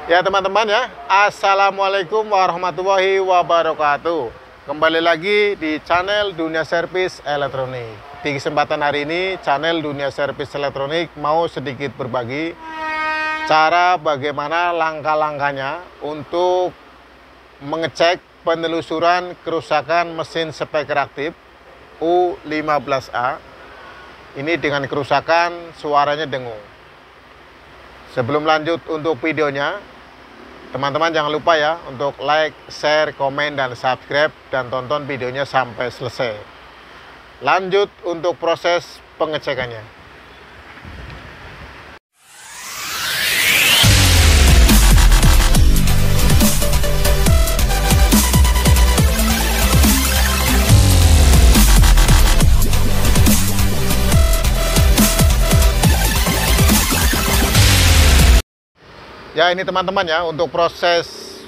Ya teman-teman ya, Assalamualaikum warahmatullahi wabarakatuh. Kembali lagi di channel Dunia Servis Elektronik. Di kesempatan hari ini, channel Dunia Servis Elektronik mau sedikit berbagi cara bagaimana langkah-langkahnya untuk mengecek penelusuran kerusakan mesin speaker aktif U15A. Ini dengan kerusakan suaranya dengung. Sebelum lanjut untuk videonya, teman-teman jangan lupa ya untuk like, share, komen, dan subscribe, dan tonton videonya sampai selesai. Lanjut untuk proses pengecekannya. Ya, ini teman-teman ya, untuk proses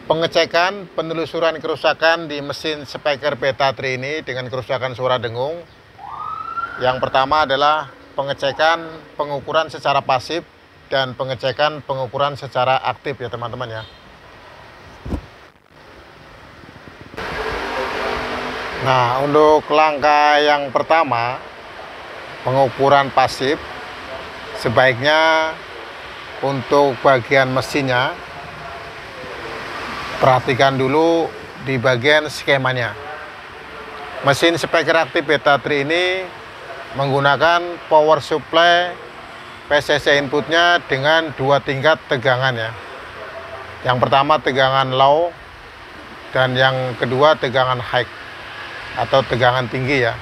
pengecekan penelusuran kerusakan di mesin speaker Beta 3 ini dengan kerusakan suara dengung. Yang pertama adalah pengecekan pengukuran secara pasif dan pengecekan pengukuran secara aktif ya teman-teman ya. Nah, untuk langkah yang pertama, pengukuran pasif, sebaiknya untuk bagian mesinnya, perhatikan dulu di bagian skemanya. Mesin speaker aktif Beta 3 ini menggunakan power supply PCC inputnya dengan dua tingkat tegangan ya. Yang pertama tegangan low, dan yang kedua tegangan high atau tegangan tinggi ya.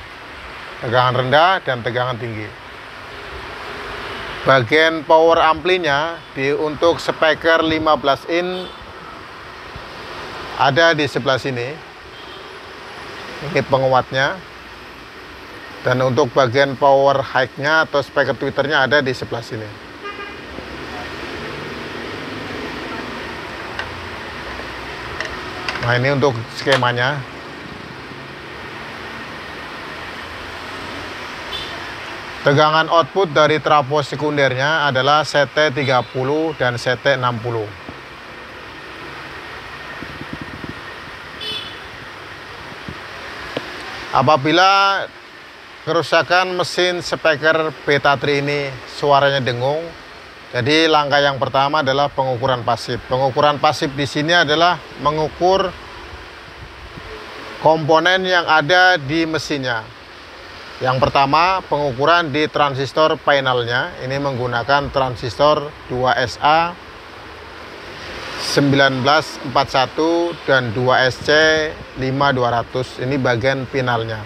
Tegangan rendah dan tegangan tinggi. Bagian power amplinya untuk speaker 15 in ada di sebelah sini. Ini penguatnya. Dan untuk bagian power high-nya atau speaker tweeternya ada di sebelah sini. Nah, ini untuk skemanya. Tegangan output dari trafo sekundernya adalah CT30 dan CT60. Apabila kerusakan mesin speaker Beta 3 ini suaranya dengung, jadi langkah yang pertama adalah pengukuran pasif. Pengukuran pasif di sini adalah mengukur komponen yang ada di mesinnya. Yang pertama, pengukuran di transistor panelnya. Ini menggunakan transistor 2SA 1941 dan 2SC 5200. Ini bagian pinalnya.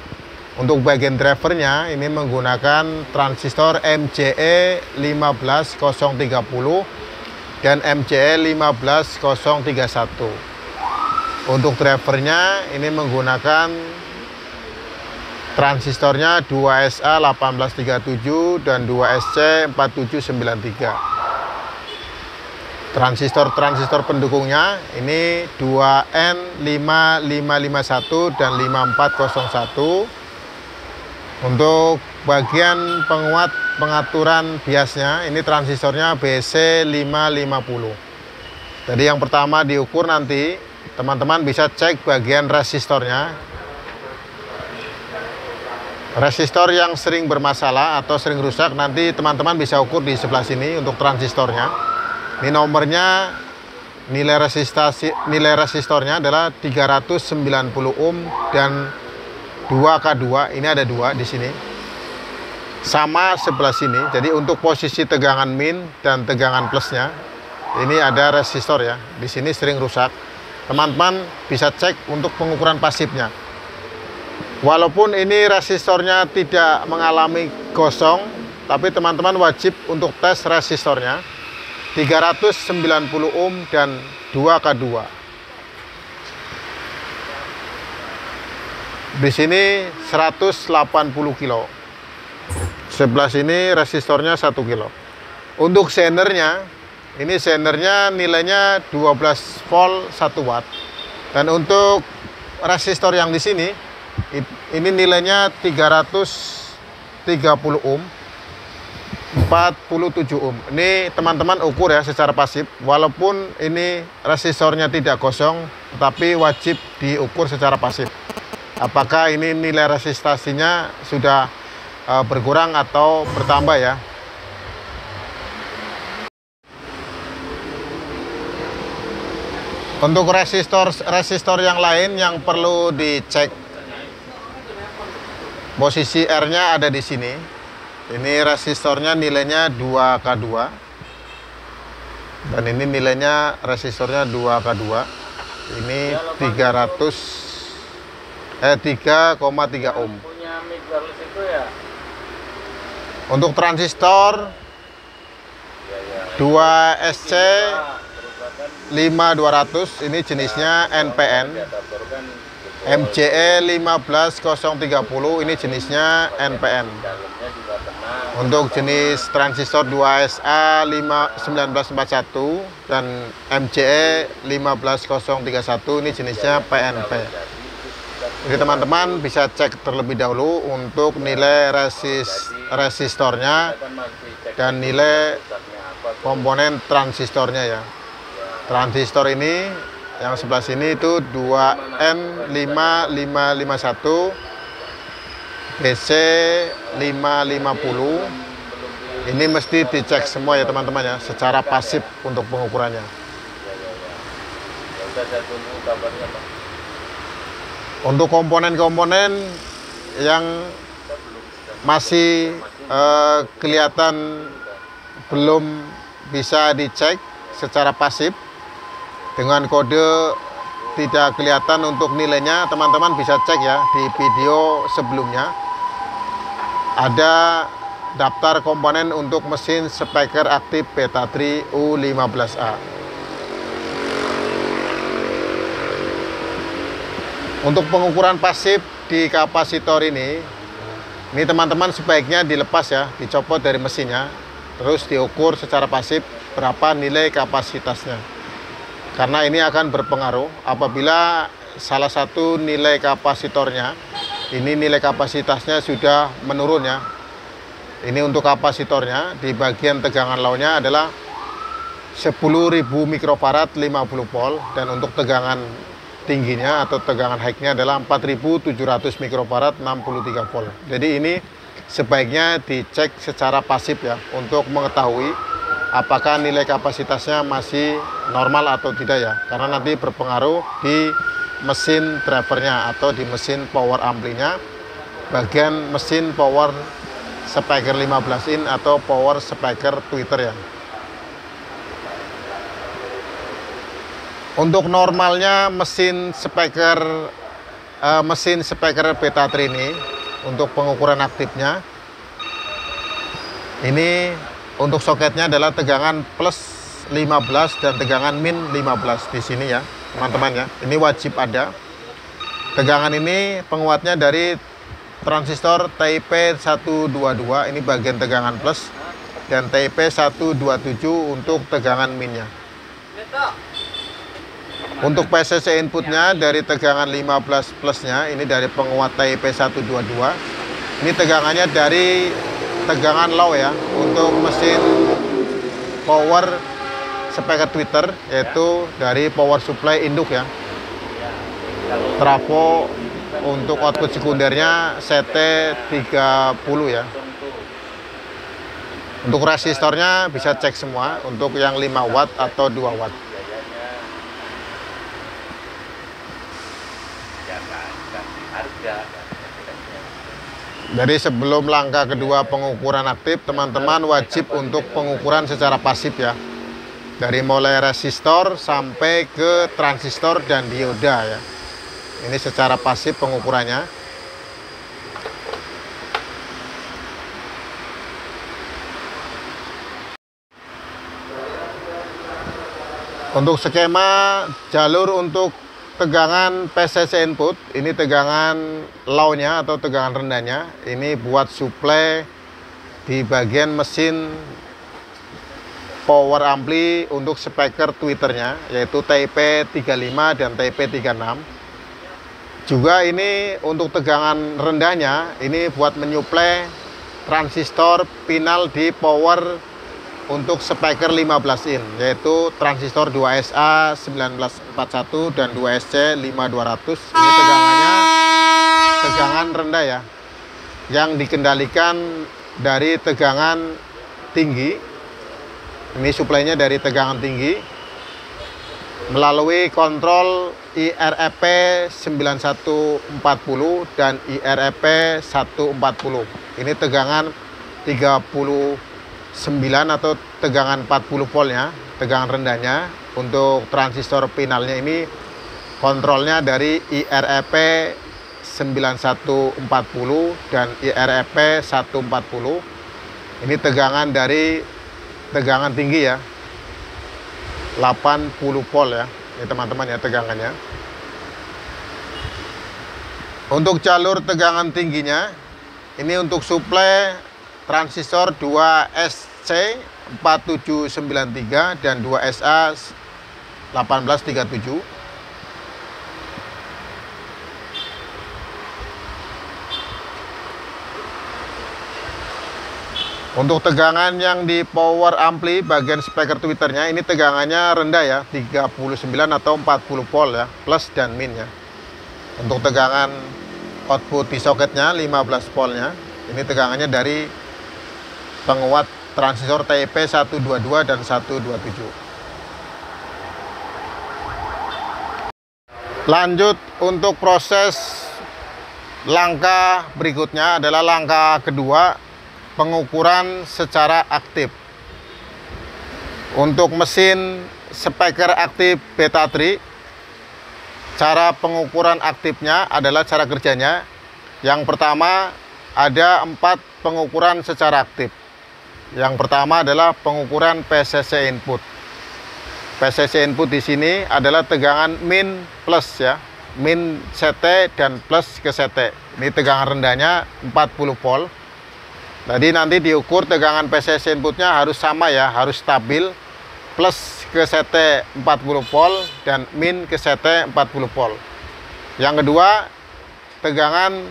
Untuk bagian drivernya, ini menggunakan transistor MCE 15030 dan MCE 15031. Untuk drivernya, ini menggunakan transistornya 2SA 1837 dan 2SC 4793. Transistor pendukungnya ini 2N5551 dan 5401. Untuk bagian penguat pengaturan biasnya, ini transistornya BC550. Jadi yang pertama diukur, nanti teman-teman bisa cek bagian resistornya. Resistor yang sering bermasalah atau sering rusak, nanti teman-teman bisa ukur di sebelah sini untuk transistornya. Ini nomornya, nilai resistornya adalah 390 ohm dan 2K2. Ini ada dua di sini. Sama sebelah sini. Jadi untuk posisi tegangan min dan tegangan plusnya, ini ada resistor ya. Di sini sering rusak. Teman-teman bisa cek untuk pengukuran pasifnya. Walaupun ini resistornya tidak mengalami gosong, tapi teman-teman wajib untuk tes resistornya 390 ohm dan 2K2. Di sini 180 kilo. Sebelah sini resistornya 1 kilo. Untuk zenernya, ini zenernya nilainya 12 volt 1 watt. Dan untuk resistor yang di sini, ini nilainya 330 ohm 47 ohm. Ini teman-teman ukur ya secara pasif, walaupun ini resistornya tidak kosong, tapi wajib diukur secara pasif. Apakah ini nilai resistansinya sudah berkurang atau bertambah ya. Untuk resistor yang lain yang perlu dicek, posisi R-nya ada di sini. Ini resistornya nilainya 2K2. Dan ini nilainya resistornya 2K2. Ini 3,3 ohm. Untuk transistor 2SC 5200, ini jenisnya NPN. MJE 15030, ini jenisnya NPN. Untuk jenis transistor 2SA 1941 dan MJE 15031, ini jenisnya PNP. Jadi teman-teman bisa cek terlebih dahulu untuk nilai resistornya dan nilai komponen transistornya ya. Transistor ini yang sebelah sini itu 2N5551 BC550. Ini mesti dicek semua ya teman-teman ya, secara pasif untuk pengukurannya. Untuk komponen-komponen yang masih kelihatan belum bisa dicek secara pasif dengan kode tidak kelihatan untuk nilainya, teman-teman bisa cek ya di video sebelumnya. Ada daftar komponen untuk mesin speaker aktif Beta 3 U15A. Untuk pengukuran pasif di kapasitor ini teman-teman sebaiknya dilepas ya, dicopot dari mesinnya, terus diukur secara pasif berapa nilai kapasitasnya. Karena ini akan berpengaruh apabila salah satu nilai kapasitornya, ini nilai kapasitasnya sudah menurun ya. Ini untuk kapasitornya, di bagian tegangan low-nya adalah 10.000 mikrofarad 50 volt, dan untuk tegangan tingginya atau tegangan high-nya adalah 4.700 mikrofarad 63 volt. Jadi ini sebaiknya dicek secara pasif ya, untuk mengetahui apakah nilai kapasitasnya masih normal atau tidak ya, karena nanti berpengaruh di mesin drivernya atau di mesin power amplinya, bagian mesin power speaker 15 in atau power speaker tweeter ya. Untuk normalnya mesin speaker Beta 3 ini, untuk pengukuran aktifnya ini untuk soketnya adalah tegangan plus 15 dan tegangan min 15 di sini ya teman-teman ya. Ini wajib ada. Tegangan ini penguatnya dari transistor TIP 122, ini bagian tegangan plus, dan TIP 127 untuk tegangan minnya. Untuk PCC inputnya dari tegangan 15 plusnya, ini dari penguat TIP 122. Ini tegangannya dari tegangan low ya, untuk mesin power speaker tweeter, yaitu dari power supply induk ya. Trafo untuk output sekundernya CT30 ya. Untuk resistornya bisa cek semua, untuk yang 5 watt atau 2 watt. Jadi sebelum langkah kedua pengukuran aktif, teman-teman wajib untuk pengukuran secara pasif ya. Dari mulai resistor sampai ke transistor dan dioda ya. Ini secara pasif pengukurannya. Untuk skema jalur untuk tegangan PCC input, ini tegangan low-nya atau tegangan rendahnya, ini buat supply di bagian mesin power ampli untuk speaker tweeternya, yaitu TIP 35 dan TIP 36. Juga ini untuk tegangan rendahnya, ini buat menyuplai transistor final di power untuk speaker 15 in, yaitu transistor 2SA 1941 dan 2SC 5200. Ini tegangannya tegangan rendah ya, yang dikendalikan dari tegangan tinggi. Ini suplainya dari tegangan tinggi melalui kontrol IREP 9140 dan IREP 140. Ini tegangan 39 atau tegangan 40 voltnya, tegangan rendahnya. Untuk transistor finalnya ini kontrolnya dari IREP 9140 dan IREP 140. Ini tegangan dari tegangan tinggi ya, 80 volt ya, ini teman-teman ya tegangannya. Untuk jalur tegangan tingginya, ini untuk suplai transistor 2SC 4793 dan 2SA 1837. Untuk tegangan yang di power ampli bagian speaker tweeternya, ini tegangannya rendah ya, 39 atau 40 volt ya, plus dan min ya. Untuk tegangan output di soketnya 15 voltnya, ini tegangannya dari penguat transistor TIP 122 dan 127. Lanjut untuk proses langkah berikutnya adalah langkah kedua, pengukuran secara aktif. Untuk mesin speaker aktif Beta 3, cara pengukuran aktifnya adalah cara kerjanya. Yang pertama, ada 4 pengukuran secara aktif. Yang pertama adalah pengukuran PCC input. PCC input di sini adalah tegangan min plus ya, min CT dan plus ke CT. Ini tegangan rendahnya 40 volt. Jadi nanti diukur tegangan PCC inputnya harus sama ya, harus stabil, plus ke CT 40 volt dan min ke CT 40 volt. Yang kedua, tegangan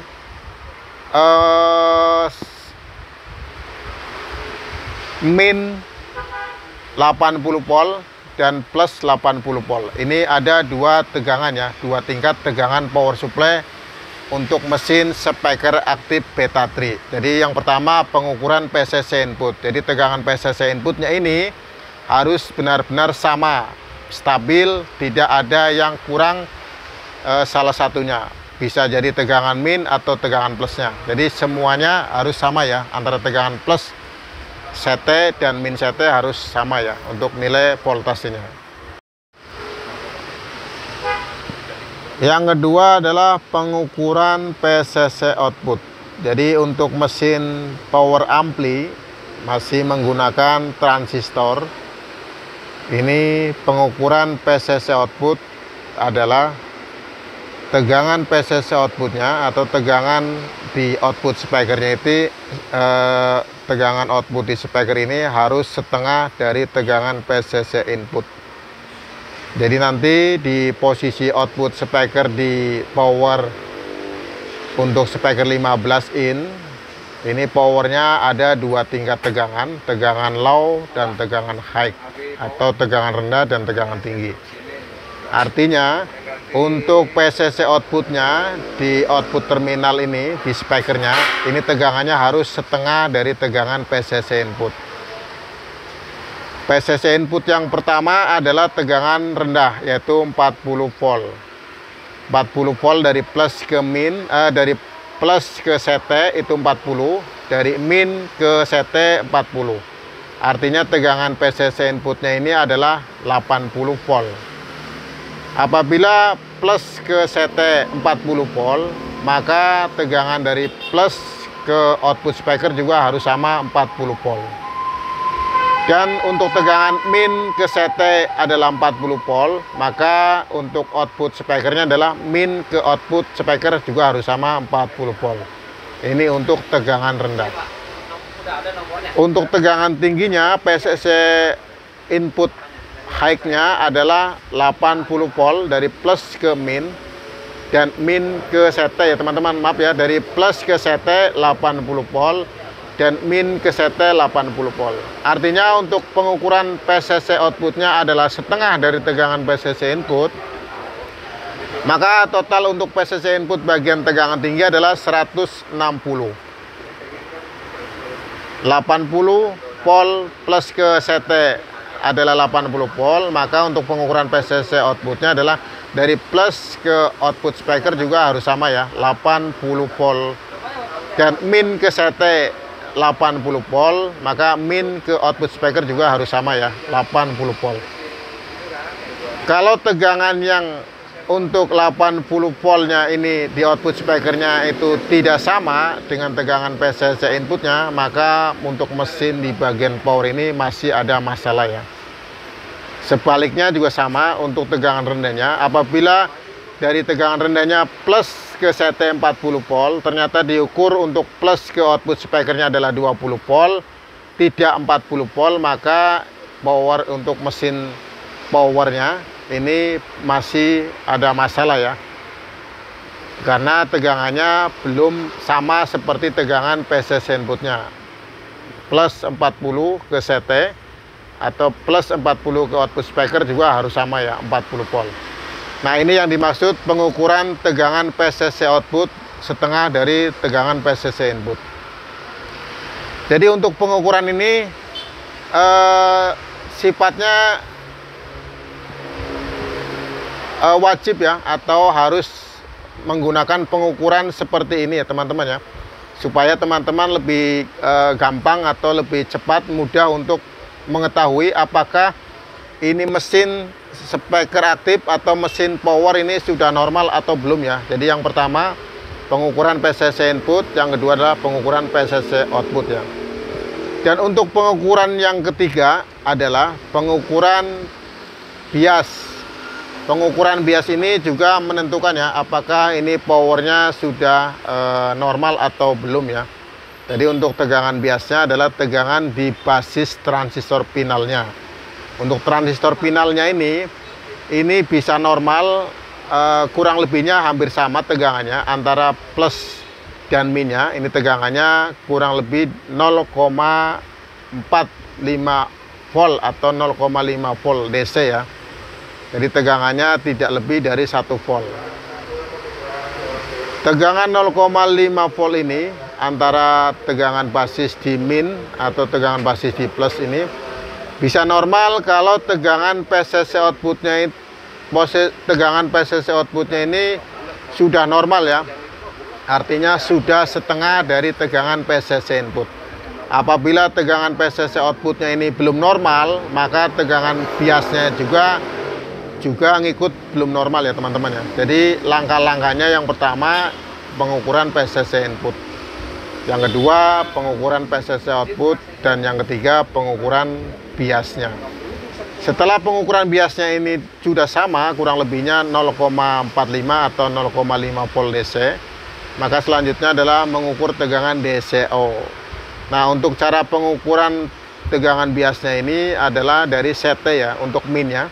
min 80 volt dan plus 80 volt. Ini ada 2 tegangan ya, 2 tingkat tegangan power supply untuk mesin speaker aktif Beta 3. Jadi yang pertama pengukuran PCC input. Jadi tegangan PCC inputnya ini harus benar-benar sama, stabil, tidak ada yang kurang salah satunya. Bisa jadi tegangan min atau tegangan plusnya. Jadi semuanya harus sama ya, antara tegangan plus CT dan min CT harus sama ya untuk nilai voltasenya. Yang kedua adalah pengukuran PCC output. Jadi untuk mesin power ampli masih menggunakan transistor. Ini pengukuran PCC output adalah tegangan PCC outputnya atau tegangan di output speakernya itu, tegangan output di speaker ini harus setengah dari tegangan PCC input. Jadi nanti di posisi output speaker di power untuk speaker 15 in, ini powernya ada 2 tingkat tegangan, tegangan low dan tegangan high, atau tegangan rendah dan tegangan tinggi. Artinya untuk PCC outputnya di output terminal ini, di speakernya, ini tegangannya harus setengah dari tegangan PCC input. PCC input yang pertama adalah tegangan rendah, yaitu 40 volt. 40 volt dari plus ke min, dari plus ke CT itu 40, dari min ke CT 40. Artinya tegangan PCC inputnya ini adalah 80 volt. Apabila plus ke CT 40 volt, maka tegangan dari plus ke output speaker juga harus sama 40 volt. Dan untuk tegangan min ke CT adalah 40 volt, maka untuk output speakernya adalah min ke output speaker juga harus sama 40 volt. Ini untuk tegangan rendah. Untuk tegangan tingginya, PCC input high-nya adalah 80 volt dari plus ke min, dan min ke CT ya teman-teman, maaf ya, dari plus ke CT 80 volt, dan min ke CT 80 volt. Artinya untuk pengukuran PCC outputnya adalah setengah dari tegangan PCC input, maka total untuk PCC input bagian tegangan tinggi adalah 160. 80 volt plus ke CT adalah 80 volt, maka untuk pengukuran PCC outputnya adalah dari plus ke output speaker juga harus sama ya, 80 volt. Dan min ke CT 80 volt, maka min ke output speaker juga harus sama ya, 80 volt. Kalau tegangan yang untuk 80 voltnya ini di output speakernya itu tidak sama dengan tegangan PCC inputnya, maka untuk mesin di bagian power ini masih ada masalah ya. Sebaliknya juga sama untuk tegangan rendahnya. Apabila dari tegangan rendahnya plus ke CT 40 volt, ternyata diukur untuk plus ke output speakernya adalah 20 volt, tidak 40 volt, maka power untuk mesin powernya ini masih ada masalah ya, karena tegangannya belum sama seperti tegangan PCC inputnya. Plus 40 ke CT atau plus 40 ke output speaker juga harus sama ya, 40 volt. Nah, ini yang dimaksud pengukuran tegangan PCC output setengah dari tegangan PCC input. Jadi untuk pengukuran ini sifatnya wajib ya, atau harus menggunakan pengukuran seperti ini ya teman-teman ya, supaya teman-teman lebih gampang atau lebih cepat, mudah untuk mengetahui apakah ini mesin speaker aktif atau mesin power ini sudah normal atau belum ya. Jadi yang pertama pengukuran PCC input, yang kedua adalah pengukuran PCC output ya. Dan untuk pengukuran yang ketiga adalah pengukuran bias. Pengukuran bias ini juga menentukan ya, apakah ini powernya sudah normal atau belum ya. Jadi untuk tegangan biasnya adalah tegangan di basis transistor pinalnya. Untuk transistor pinalnya ini bisa normal, kurang lebihnya hampir sama tegangannya antara plus dan minnya. Ini tegangannya kurang lebih 0,45 volt atau 0,5 volt DC ya. Jadi tegangannya tidak lebih dari 1 volt. Tegangan 0,5 volt ini antara tegangan basis di min atau tegangan basis di plus ini bisa normal kalau tegangan PCC outputnya ini sudah normal ya. Artinya sudah setengah dari tegangan PCC input. Apabila tegangan PCC outputnya ini belum normal, maka tegangan biasnya juga ngikut belum normal ya teman-teman ya. Jadi langkah-langkahnya yang pertama pengukuran PCC input, yang kedua pengukuran PCC output, dan yang ketiga pengukuran biasnya. Setelah pengukuran biasnya ini sudah sama kurang lebihnya 0,45 atau 0,5 volt DC, maka selanjutnya adalah mengukur tegangan DCO. Nah, untuk cara pengukuran tegangan biasnya ini adalah dari CT ya, untuk min ya.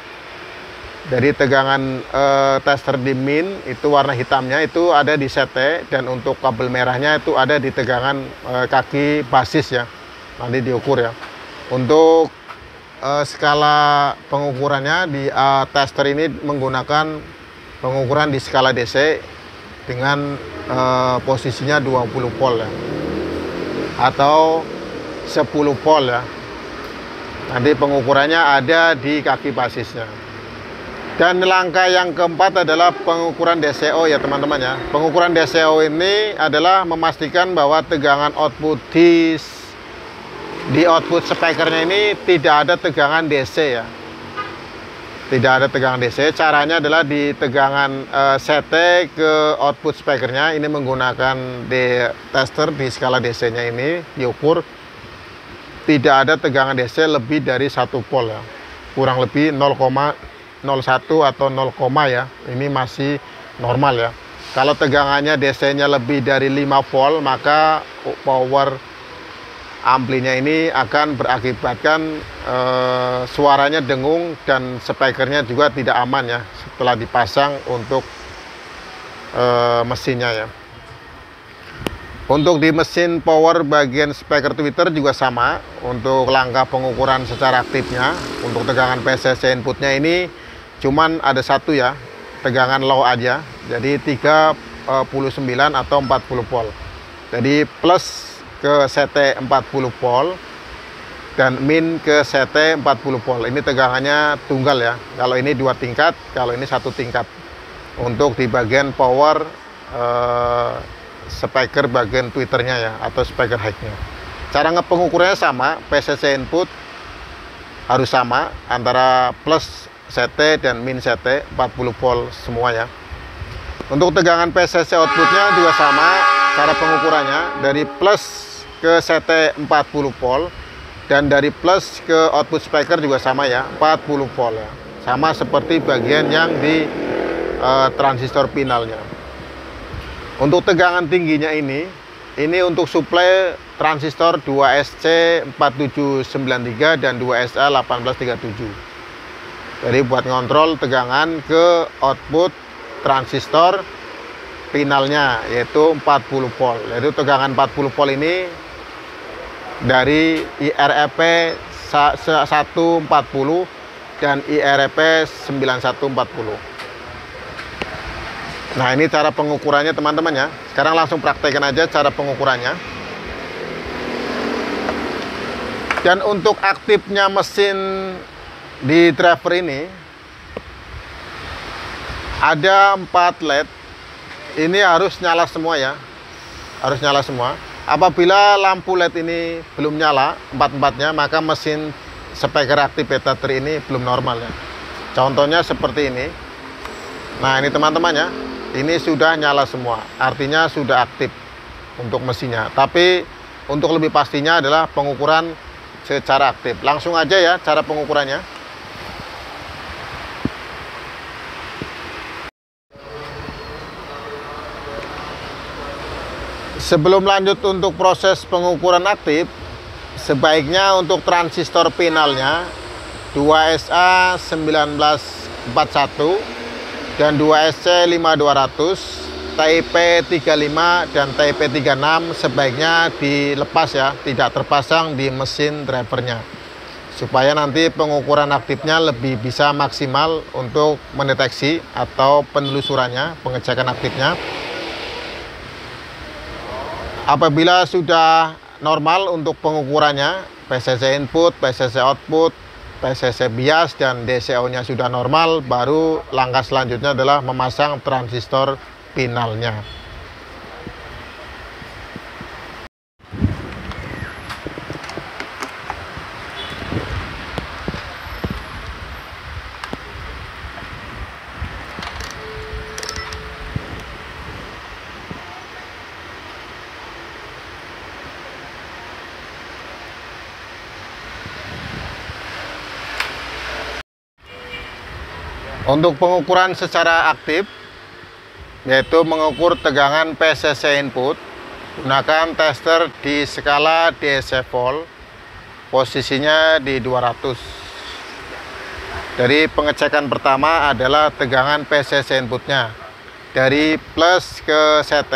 Dari tegangan tester di min itu warna hitamnya itu ada di CT, dan untuk kabel merahnya itu ada di tegangan kaki basis ya, nanti diukur ya. Untuk skala pengukurannya di tester ini menggunakan pengukuran di skala DC dengan posisinya 20 volt ya, atau 10 volt ya. Nanti pengukurannya ada di kaki basisnya. Dan langkah yang keempat adalah pengukuran DCO ya teman-teman ya. Pengukuran DCO ini adalah memastikan bahwa tegangan output di output speakernya ini tidak ada tegangan DC ya. Tidak ada tegangan DC. Caranya adalah di tegangan CT ke output speakernya ini menggunakan tester di skala DC-nya ini diukur tidak ada tegangan DC lebih dari 1 volt ya. Kurang lebih 0,01 atau 0, ya, ini masih normal ya. Kalau tegangannya DC-nya lebih dari 5 volt, maka power amplinya ini akan berakibatkan suaranya dengung dan speakernya juga tidak aman ya setelah dipasang untuk mesinnya ya. Untuk di mesin power bagian speaker tweeter juga sama. Untuk langkah pengukuran secara aktifnya, untuk tegangan PCC inputnya ini cuman ada satu ya, tegangan low aja. Jadi 39 atau 40 volt. Jadi plus ke CT 40 volt dan min ke CT 40 volt. Ini tegangannya tunggal ya. Kalau ini 2 tingkat, kalau ini 1 tingkat. Untuk di bagian power speaker bagian tweeternya ya, atau speaker high-nya. Cara pengukurannya sama, PCC input harus sama antara plus CT dan min CT 40 volt semua ya. Untuk tegangan PCC outputnya juga sama, cara pengukurannya dari plus ke CT 40 volt dan dari plus ke output speaker juga sama ya, 40 volt ya. Sama seperti bagian yang di transistor pinalnya. Untuk tegangan tingginya ini untuk suplai transistor 2SC4793 dan 2SA1837. Jadi buat ngontrol tegangan ke output transistor pinalnya, yaitu 40 volt. Jadi tegangan 40 volt ini dari IREP 140 dan IREP 9140. Nah, ini cara pengukurannya teman-teman ya. Sekarang langsung praktekkan aja cara pengukurannya. Dan untuk aktifnya mesin di driver ini ada 4 LED. Ini harus nyala semua ya. Harus nyala semua. Apabila lampu LED ini belum nyala, 4-4-nya, maka mesin speaker activator ini belum normal ya. Contohnya seperti ini. Nah, ini teman-teman ya. Ini sudah nyala semua, artinya sudah aktif untuk mesinnya. Tapi untuk lebih pastinya adalah pengukuran secara aktif. Langsung aja ya cara pengukurannya. Sebelum lanjut untuk proses pengukuran aktif, sebaiknya untuk transistor pinalnya 2SA1941 dan 2SC5200, TIP35 dan TIP36 sebaiknya dilepas ya, tidak terpasang di mesin drivernya, supaya nanti pengukuran aktifnya lebih bisa maksimal untuk mendeteksi atau penelusurannya, pengecekan aktifnya. Apabila sudah normal untuk pengukurannya, PCC input, PCC output, PCC bias dan DCO-nya sudah normal, baru langkah selanjutnya adalah memasang transistor pinalnya. Untuk pengukuran secara aktif, yaitu mengukur tegangan PCC input, gunakan tester di skala DC volt, posisinya di 200. Dari pengecekan pertama adalah tegangan PCC inputnya, dari plus ke CT,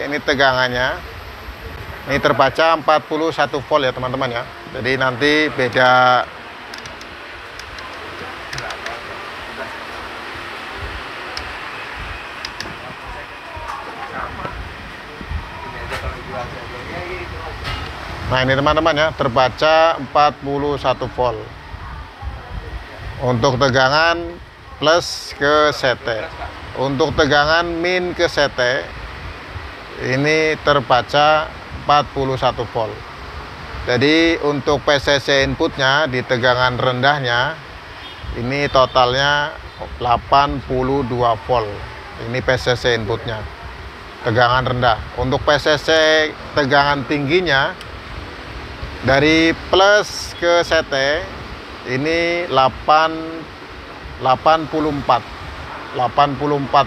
ini tegangannya, ini terbaca 41 volt ya teman-teman ya. Jadi nanti beda. Nah, ini teman-teman ya, terbaca 41 volt. Untuk tegangan plus ke CT. Untuk tegangan min ke CT, ini terbaca 41 volt. Jadi untuk PCC inputnya di tegangan rendahnya, ini totalnya 82 volt. Ini PCC inputnya, tegangan rendah. Untuk PCC tegangan tingginya, dari plus ke CT ini 84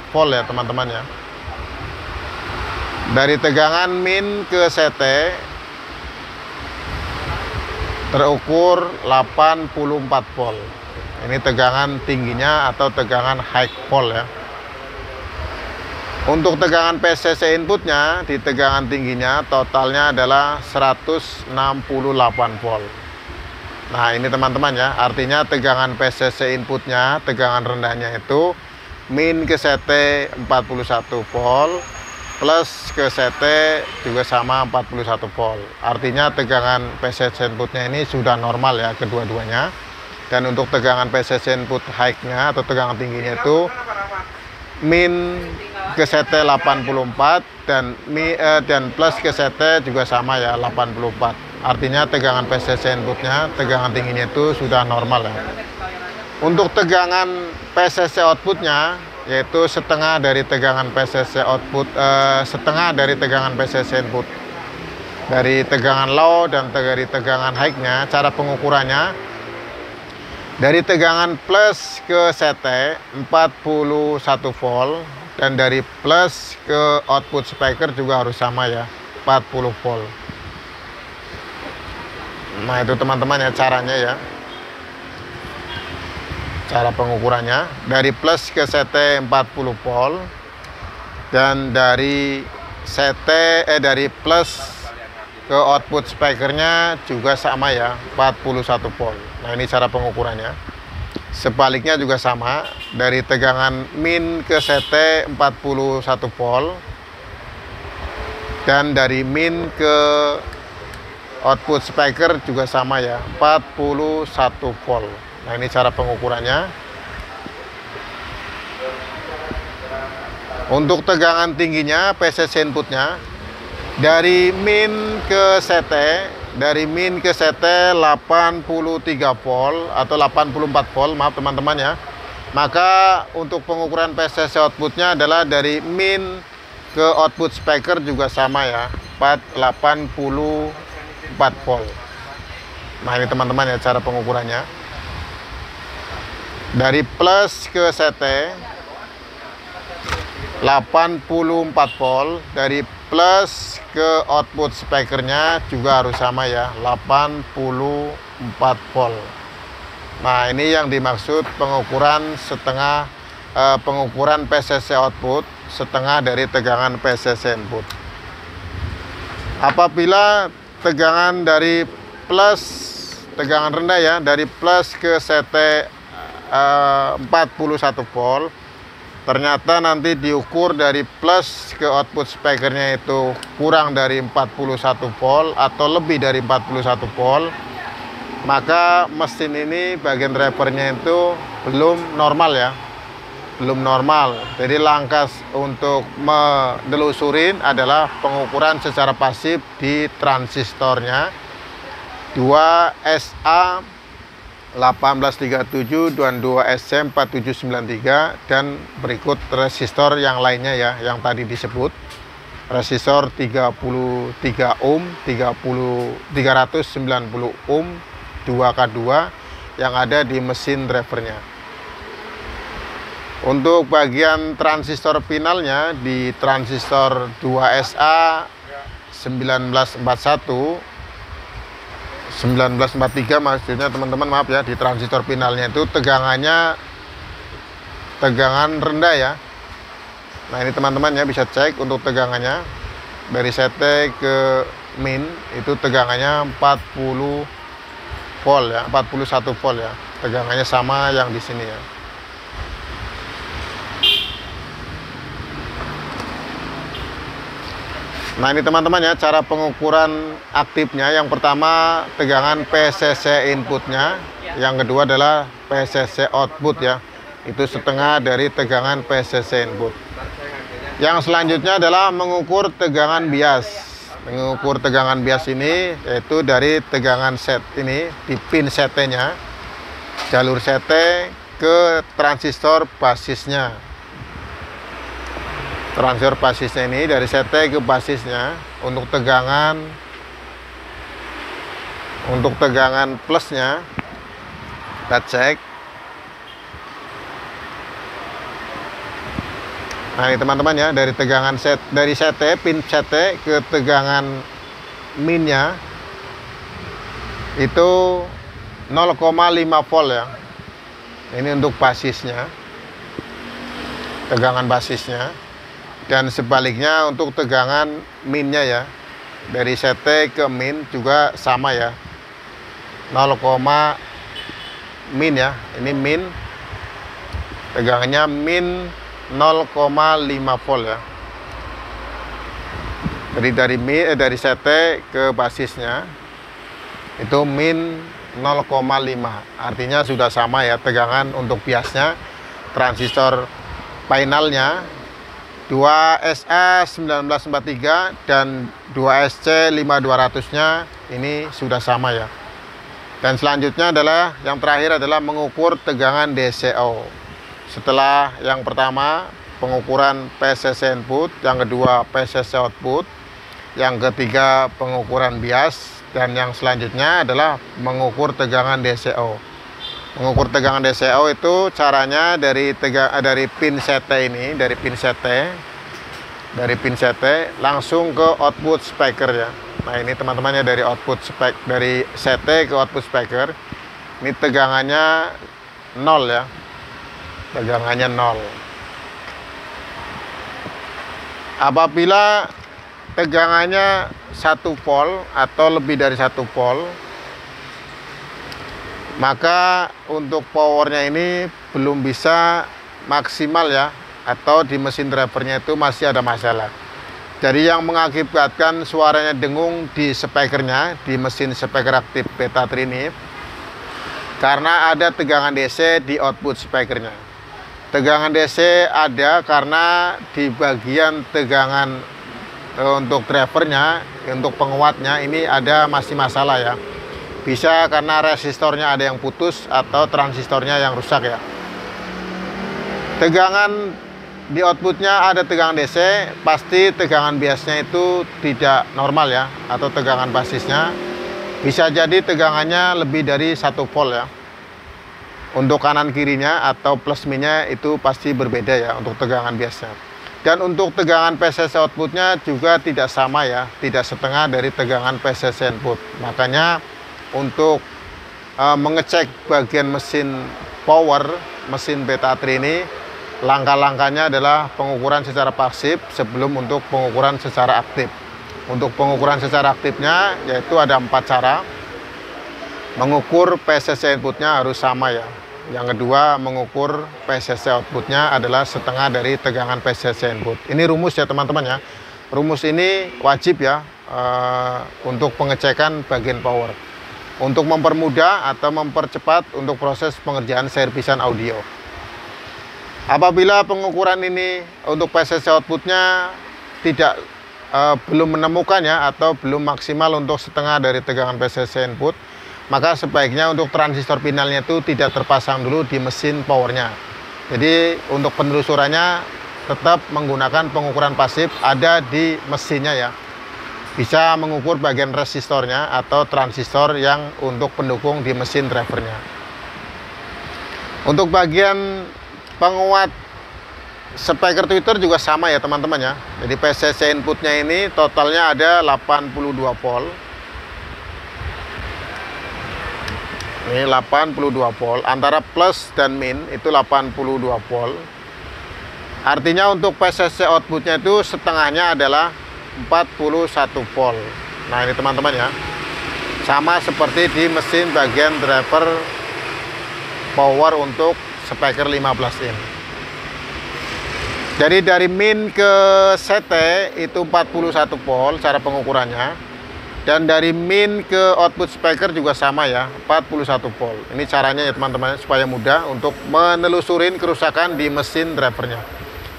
volt ya teman-teman ya. Dari tegangan min ke CT terukur 84 volt. Ini tegangan tingginya atau tegangan high volt ya. Untuk tegangan PCC inputnya di tegangan tingginya totalnya adalah 168 volt. Nah ini teman-teman ya, artinya tegangan PCC inputnya, tegangan rendahnya itu min ke CT 41 volt plus ke CT juga sama 41 volt. Artinya tegangan PCC inputnya ini sudah normal ya kedua-duanya. Dan untuk tegangan PCC input high-nya atau tegangan tingginya itu min ke CT 84 dan plus ke CT juga sama ya 84. Artinya tegangan PCC inputnya, tegangan tingginya itu sudah normal ya. Untuk tegangan PCC outputnya yaitu setengah dari tegangan PCC output, setengah dari tegangan PCC input. Dari tegangan low dan dari tegangan high-nya, cara pengukurannya dari tegangan plus ke CT 41 volt dan dari plus ke output speaker juga harus sama ya 40 volt. Nah itu teman-teman ya caranya ya, cara pengukurannya dari plus ke CT 40 volt dan dari dari plus ke output speakernya juga sama ya 41 volt. Nah ini cara pengukurannya. Sebaliknya juga sama, dari tegangan min ke CT 41 volt dan dari min ke output speaker juga sama ya 41 volt. Nah ini cara pengukurannya. Untuk tegangan tingginya PCC inputnya dari min ke CT, dari min ke CT 83 volt atau 84 volt, maaf teman-teman ya. Maka untuk pengukuran PCC outputnya adalah dari min ke output speaker juga sama ya 84 volt. Nah ini teman-teman ya cara pengukurannya. Dari plus ke CT 84 volt, dari plus ke output speakernya juga harus sama ya 84 volt. Nah ini yang dimaksud pengukuran setengah, pengukuran PCC output setengah dari tegangan PCC input. Apabila tegangan dari plus, tegangan rendah ya, dari plus ke CT 41 volt, ternyata nanti diukur dari plus ke output speakernya itu kurang dari 41 volt atau lebih dari 41 volt, maka mesin ini bagian drivernya itu belum normal ya, belum normal. Jadi langkah untuk menelusurin adalah pengukuran secara pasif di transistornya 2SA 1837 dan 2SC 4793 dan berikut resistor yang lainnya ya, yang tadi disebut resistor 33 ohm, 390 ohm, 2K2 yang ada di mesin drivernya. Untuk bagian transistor finalnya di transistor 2SA 1943 maksudnya teman-teman, maaf ya, di transistor finalnya itu tegangannya tegangan rendah ya. Nah ini teman-teman ya bisa cek untuk tegangannya dari CT ke min itu tegangannya 40 volt ya, 41 volt ya, tegangannya sama yang di sini ya. Nah ini teman-teman ya cara pengukuran aktifnya. Yang pertama tegangan PCC inputnya, yang kedua adalah PCC output ya, itu setengah dari tegangan PCC input. Yang selanjutnya adalah mengukur tegangan bias. Mengukur tegangan bias ini yaitu dari tegangan set ini di pin CT nya, jalur CT ke transistor basisnya. Transistor basisnya ini dari CT ke basisnya. Untuk tegangan plusnya kita cek. Nah ini teman-teman ya, dari tegangan dari CT, pin CT ke tegangan minnya itu 0,5 volt ya. Ini untuk basisnya, tegangan basisnya. Dan sebaliknya untuk tegangan minnya ya, dari CT ke min juga sama ya, 0, min ya, ini min, tegangannya min 0,5 volt ya. Jadi dari CT ke basisnya itu min 0,5, artinya sudah sama ya tegangan untuk biasnya. Transistor finalnya 2SA1943 dan 2SC5200 nya ini sudah sama ya. Dan selanjutnya adalah yang terakhir adalah mengukur tegangan DCO. Setelah yang pertama pengukuran PCC input, yang kedua PCC output, yang ketiga pengukuran bias, dan yang selanjutnya adalah mengukur tegangan DCO. Mengukur tegangan DCO itu caranya dari pin CT ini, dari pin CT langsung ke output speaker ya. Nah ini teman-temannya dari dari CT ke output speaker. Ini tegangannya 0 ya, tegangannya 0. Apabila tegangannya 1 volt atau lebih dari 1 volt, maka untuk powernya ini belum bisa maksimal ya, atau di mesin drivernya itu masih ada masalah. Jadi yang mengakibatkan suaranya dengung di speakernya, di mesin speaker aktif beta 3 ini, karena ada tegangan DC di output speakernya. Tegangan DC ada karena di bagian tegangan untuk drivernya, untuk penguatnya ini masih masalah ya. Bisa karena resistornya ada yang putus atau transistornya yang rusak ya. Tegangan di outputnya ada tegangan DC, pasti tegangan biasnya itu tidak normal ya, atau tegangan basisnya bisa jadi tegangannya lebih dari 1 volt ya. Untuk kanan kirinya atau plus minnya itu pasti berbeda ya untuk tegangan biasnya. Dan untuk tegangan PCC outputnya juga tidak sama ya, tidak setengah dari tegangan PCC input. Makanya untuk mengecek bagian mesin power, mesin beta 3 ini, langkah-langkahnya adalah pengukuran secara pasif sebelum untuk pengukuran secara aktif. Untuk pengukuran secara aktifnya yaitu ada 4 cara. Mengukur PCC inputnya harus sama ya. Yang kedua, mengukur PCC outputnya adalah setengah dari tegangan PCC input. Ini rumus ya teman-teman ya. Rumus ini wajib ya untuk pengecekan bagian power, untuk mempermudah atau mempercepat untuk proses pengerjaan servisan audio. Apabila pengukuran ini untuk PCC outputnya belum menemukan ya, atau belum maksimal untuk setengah dari tegangan PCC input, maka sebaiknya untuk transistor finalnya itu tidak terpasang dulu di mesin powernya. Jadi untuk penelusurannya tetap menggunakan pengukuran pasif ada di mesinnya ya. Bisa mengukur bagian resistornya atau transistor yang untuk pendukung di mesin drivernya. Untuk bagian penguat speaker tweeter juga sama ya teman-teman ya. Jadi PCC inputnya ini totalnya ada 82 volt. Ini 82 volt, antara plus dan min itu 82 volt. Artinya untuk PCC outputnya itu setengahnya adalah 41 volt. Nah ini teman-teman ya, sama seperti di mesin bagian driver power untuk speaker 15 in. Jadi dari min ke CT itu 41 volt cara pengukurannya. Dan dari min ke output speaker juga sama ya, 41 volt. Ini caranya ya teman-teman, supaya mudah untuk menelusurin kerusakan di mesin drivernya.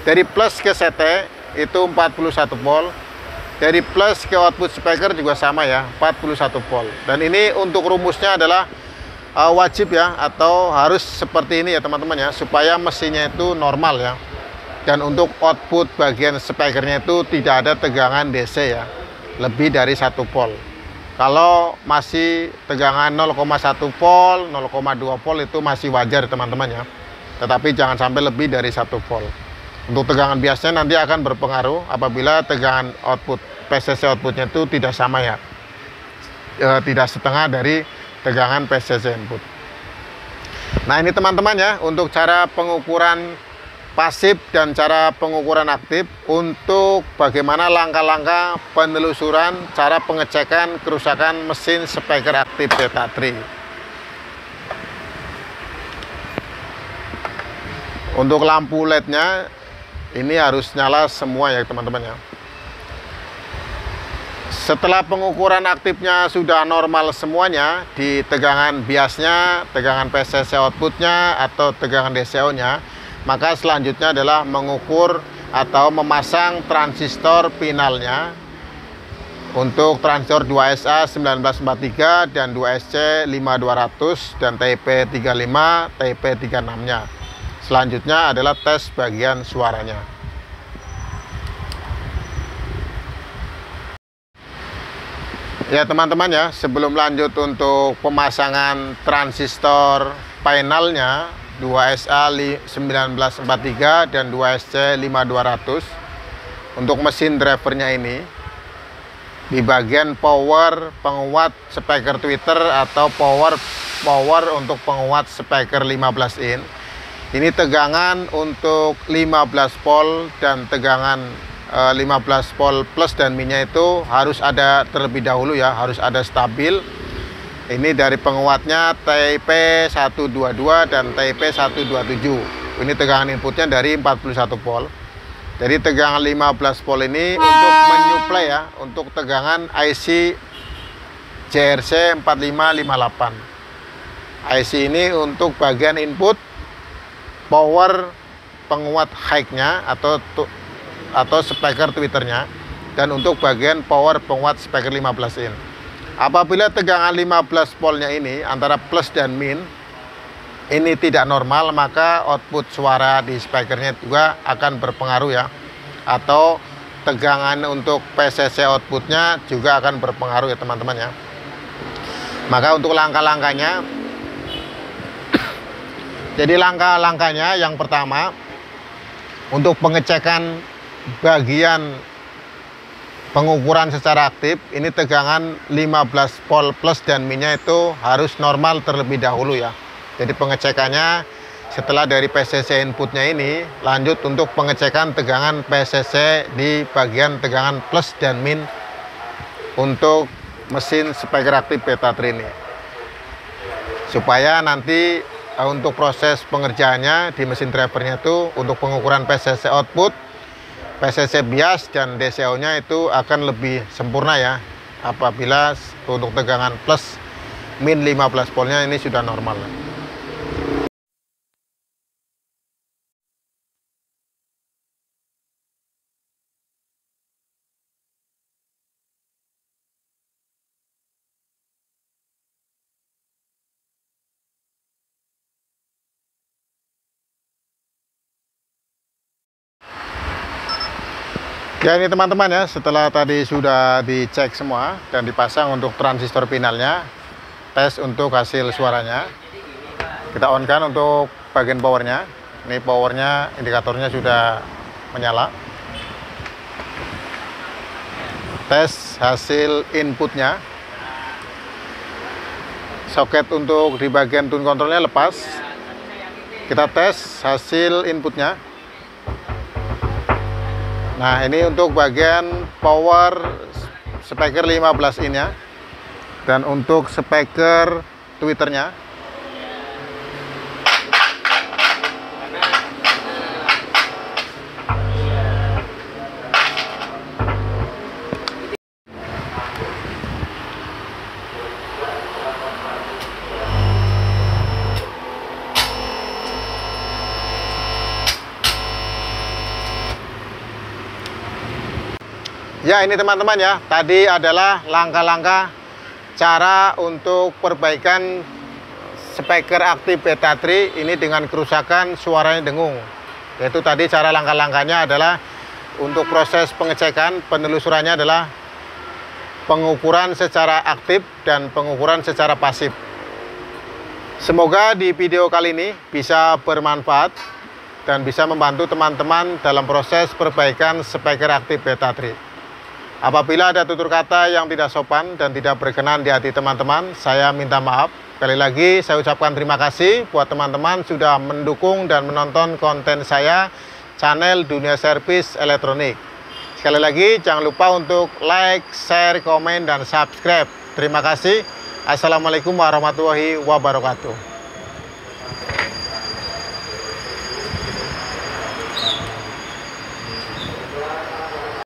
Dari plus ke CT itu 41 volt. Dari plus ke output speaker juga sama ya, 41 volt. Dan ini untuk rumusnya adalah wajib ya, atau harus seperti ini ya teman-teman ya, supaya mesinnya itu normal ya. Dan untuk output bagian speakernya itu tidak ada tegangan DC ya, lebih dari 1 volt. Kalau masih tegangan 0,1 volt, 0,2 volt itu masih wajar teman-teman ya. Tetapi jangan sampai lebih dari 1 volt. Untuk tegangan biasanya nanti akan berpengaruh apabila tegangan output PCC outputnya itu tidak sama ya. Tidak setengah dari tegangan PCC input. Nah ini teman-teman ya, untuk cara pengukuran pasif dan cara pengukuran aktif untuk bagaimana langkah-langkah penelusuran cara pengecekan kerusakan mesin speaker aktif Beta 3. Untuk lampu LED-nya ini harus nyala semua ya teman-teman ya. Setelah pengukuran aktifnya sudah normal semuanya di tegangan biasnya, tegangan PCC outputnya atau tegangan DCO-nya, maka selanjutnya adalah mengukur atau memasang transistor finalnya untuk transistor 2SA 1943 dan 2SC 5200 dan TIP35, TIP36-nya. Selanjutnya adalah tes bagian suaranya. Ya teman-teman ya, sebelum lanjut untuk pemasangan transistor finalnya 2SA 1943 dan 2SC 5200 untuk mesin drivernya ini, di bagian power penguat speaker tweeter atau power untuk penguat speaker 15 in, ini tegangan untuk 15 volt dan tegangan 15 volt plus dan minnya itu harus ada terlebih dahulu ya, harus ada stabil. Ini dari penguatnya TIP122 dan TIP127. Ini tegangan inputnya dari 41 volt. Jadi tegangan 15 volt ini untuk menyuplai ya, untuk tegangan IC JRC 4558. IC ini untuk bagian input power penguat high-nya atau speaker tweeternya, dan untuk bagian power penguat speaker 15 in. Apabila tegangan 15 voltnya ini antara plus dan min ini tidak normal, maka output suara di speakernya juga akan berpengaruh ya, atau tegangan untuk PCC outputnya juga akan berpengaruh ya teman-teman ya. Maka untuk langkah-langkahnya, jadi langkah-langkahnya yang pertama untuk pengecekan bagian pengukuran secara aktif, ini tegangan 15 volt plus dan minnya itu harus normal terlebih dahulu ya. Jadi pengecekannya setelah dari PCC inputnya ini, lanjut untuk pengecekan tegangan PCC di bagian tegangan plus dan min untuk mesin speaker aktif Beta 3 ini, supaya nanti untuk proses pengerjaannya di mesin drivernya itu untuk pengukuran PCC output, PCC bias dan DCO-nya itu akan lebih sempurna ya, apabila untuk tegangan plus min 15 voltnya ini sudah normal. Ya ini teman-teman ya, setelah tadi sudah dicek semua dan dipasang untuk transistor finalnya, tes untuk hasil suaranya. Kita on kan untuk bagian powernya. Ini powernya, indikatornya sudah menyala. Tes hasil inputnya. Soket untuk di bagian tune controlnya lepas. Kita tes hasil inputnya. Nah ini untuk bagian power speaker 15 in ya, dan untuk speaker tweeternya. Ya ini teman-teman ya, tadi adalah langkah-langkah cara untuk perbaikan speaker aktif Beta 3 ini dengan kerusakan suaranya dengung. Yaitu tadi cara langkah-langkahnya adalah untuk proses pengecekan, penelusurannya adalah pengukuran secara aktif dan pengukuran secara pasif. Semoga di video kali ini bisa bermanfaat dan bisa membantu teman-teman dalam proses perbaikan speaker aktif Beta 3. Apabila ada tutur kata yang tidak sopan dan tidak berkenan di hati teman-teman, saya minta maaf. Sekali lagi saya ucapkan terima kasih buat teman-teman sudah mendukung dan menonton konten saya, channel Dunia Servis Elektronik. Sekali lagi jangan lupa untuk like, share, komen, dan subscribe. Terima kasih. Assalamualaikum warahmatullahi wabarakatuh.